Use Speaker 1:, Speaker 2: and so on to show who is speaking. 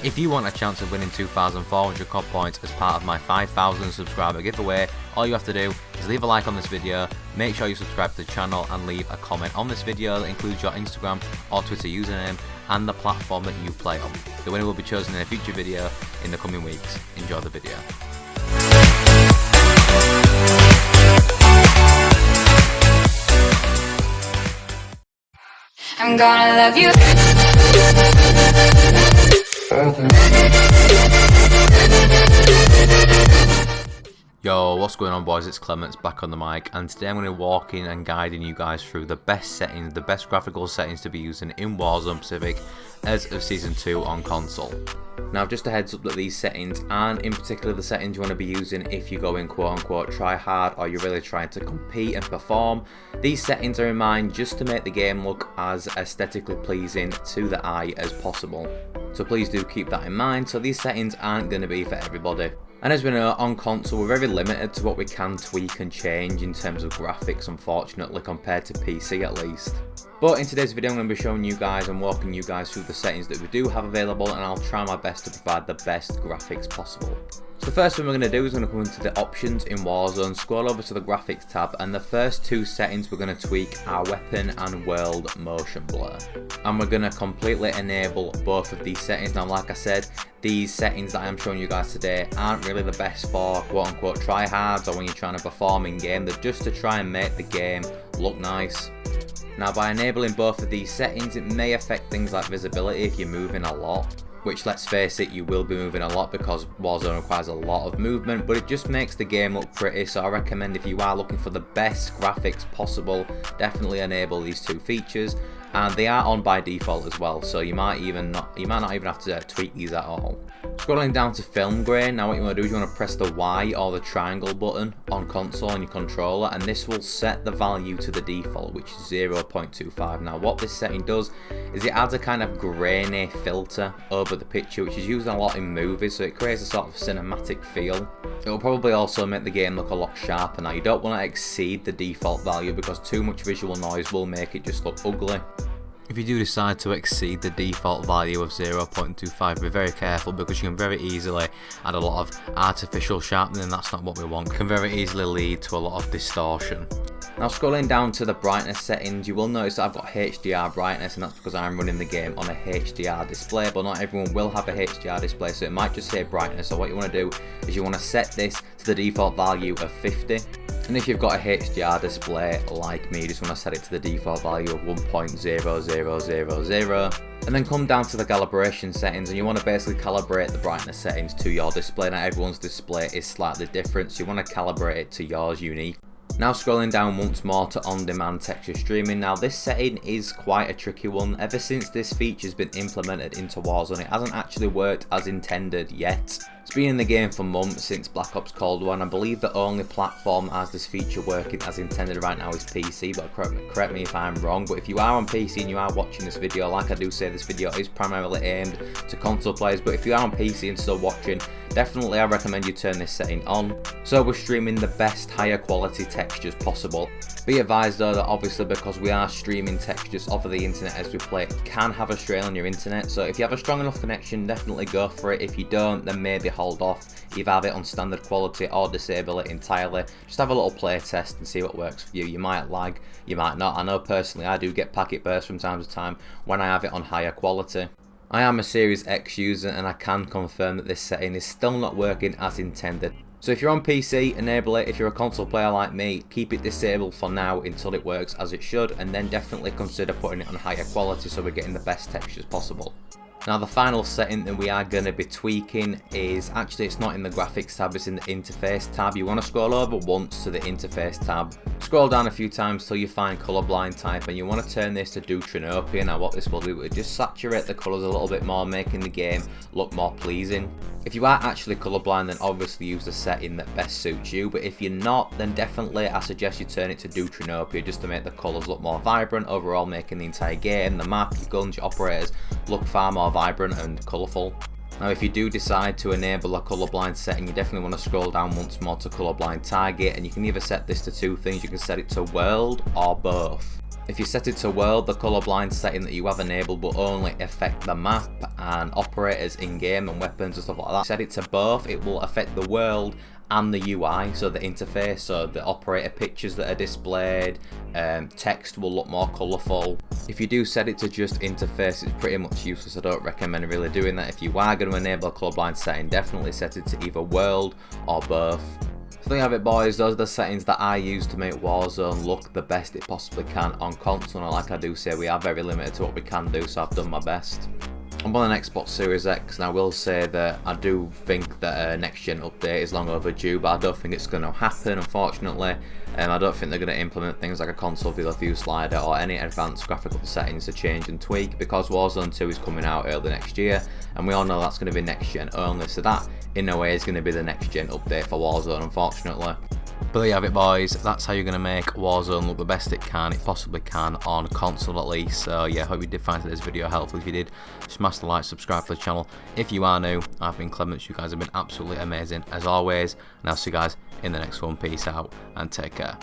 Speaker 1: If you want a chance of winning 2,400 COD points as part of my 5,000 subscriber giveaway, all you have to do is leave a like on this video, make sure you subscribe to the channel and leave a comment on this video that includes your Instagram or Twitter username and the platform that you play on. The winner will be chosen in a future video in the coming weeks. Enjoy the video.
Speaker 2: I'm gonna love you.
Speaker 1: Yo, what's going on boys, it's Clements back on the mic, and today I'm going to be walking and guiding you guys through the best settings, the best graphical settings to be using in Warzone Pacific as of Season 2 on console. Now just a heads up that these settings aren't in particular the settings you want to be using if you go in quote unquote try hard or you're really trying to compete and perform. These settings are in mind just to make the game look as aesthetically pleasing to the eye as possible. So please do keep that in mind, so these settings aren't going to be for everybody. And as we know, on console we're very limited to what we can tweak and change in terms of graphics, unfortunately, compared to PC at least. But in today's video I'm going to be showing you guys and walking you guys through the settings that we do have available, and I'll try my best to provide the best graphics possible. So the first thing we're going to do is we're going to come into the options in Warzone, scroll over to the graphics tab, and the first two settings we're going to tweak are weapon and world motion blur. And we're going to completely enable both of these settings. Now like I said, these settings that I'm showing you guys today aren't really the best for quote unquote tryhards or when you're trying to perform in game. They're just to try and make the game look nice. Now by enabling both of these settings, it may affect things like visibility if you're moving a lot, which let's face it, you will be moving a lot because Warzone requires a lot of movement, but it just makes the game look pretty. So I recommend if you are looking for the best graphics possible, definitely enable these two features, and they are on by default as well, so you might not even have to tweak these at all. Scrolling down to film grain, now what you want to do is you want to press the Y or the triangle button on console on your controller, and this will set the value to the default, which is 0.25. Now what this setting does is it adds a kind of grainy filter over the picture, which is used a lot in movies, so it creates a sort of cinematic feel. It will probably also make the game look a lot sharper. Now you don't want to exceed the default value because too much visual noise will make it just look ugly. If you do decide to exceed the default value of 0.25, be very careful because you can very easily add a lot of artificial sharpening, and that's not what we want. It can very easily lead to a lot of distortion. Now scrolling down to the brightness settings, you will notice that I've got HDR brightness, and that's because I'm running the game on a HDR display, but not everyone will have a HDR display, so it might just say brightness. So what you want to do is you want to set this to the default value of 50. And if you've got a HDR display like me, you just want to set it to the default value of 1.0000, and then come down to the calibration settings, and you want to basically calibrate the brightness settings to your display. Now everyone's display is slightly different, so you want to calibrate it to yours unique. Now scrolling down once more to on-demand texture streaming. Now this setting is quite a tricky one. Ever since this feature's been implemented into Warzone, it hasn't actually worked as intended yet. It's been in the game for months, since Black Ops Cold War, and I believe the only platform that has this feature working as intended right now is PC, but correct me if I'm wrong. But if you are on PC and you are watching this video, like I do say, this video is primarily aimed to console players, but if you are on PC and still watching, definitely I recommend you turn this setting on. So we're streaming the best higher quality textures possible. Be advised though that obviously because we are streaming textures off of the internet as we play, it can have a strain on your internet, so if you have a strong enough connection, definitely go for it. If you don't, then maybe hold off, either have it on standard quality or disable it entirely. Just have a little play test and see what works for you. You might lag, you might not. I know personally I do get packet bursts from time to time when I have it on higher quality. I am a Series X user and I can confirm that this setting is still not working as intended. So if you're on PC, enable it. If you're a console player like me, keep it disabled for now until it works as it should, and then definitely consider putting it on higher quality so we're getting the best textures possible. Now the final setting that we are going to be tweaking is, actually it's not in the graphics tab, it's in the interface tab. You want to scroll over once to the interface tab, scroll down a few times till you find colorblind type, and you want to turn this to Deuteranopia. Now what this will do is just saturate the colours a little bit more, making the game look more pleasing. If you are actually colorblind, then obviously use the setting that best suits you, but if you're not, then definitely I suggest you turn it to Deuteranopia just to make the colours look more vibrant, overall making the entire game, the map, your guns, your operators look far more vibrant and colourful. Now if you do decide to enable a colorblind setting, you definitely want to scroll down once more to colorblind target, and you can either set this to two things. You can set it to world or both. If you set it to world, the colorblind setting that you have enabled will only affect the map and operators in game and weapons and stuff like that. Set it to both, it will affect the world and the UI, so the interface, so the operator pictures that are displayed, text will look more colourful. If you do set it to just interface, it's pretty much useless. I don't recommend really doing that. If you are going to enable a colorblind setting, definitely set it to either world or both. So there you have it, boys. Those are the settings that I use to make Warzone look the best it possibly can on console. And like I do say, we are very limited to what we can do, so I've done my best. I'm on an Xbox Series X, and I will say that I do think that a next gen update is long overdue, but I don't think it's going to happen, unfortunately. I don't think they're going to implement things like a console field of view slider or any advanced graphical settings to change and tweak, because Warzone 2 is coming out early next year, and we all know that's going to be next gen only, so that in a way is going to be the next gen update for Warzone, unfortunately. But there you have it, boys. That's how you're going to make Warzone look the best it possibly can on console at least. So yeah, hope you did find today's video helpful. If you did, smash the like, subscribe to the channel. If you are new, I've been Clements. You guys have been absolutely amazing as always, and I'll see you guys in the next one. Peace out and take care.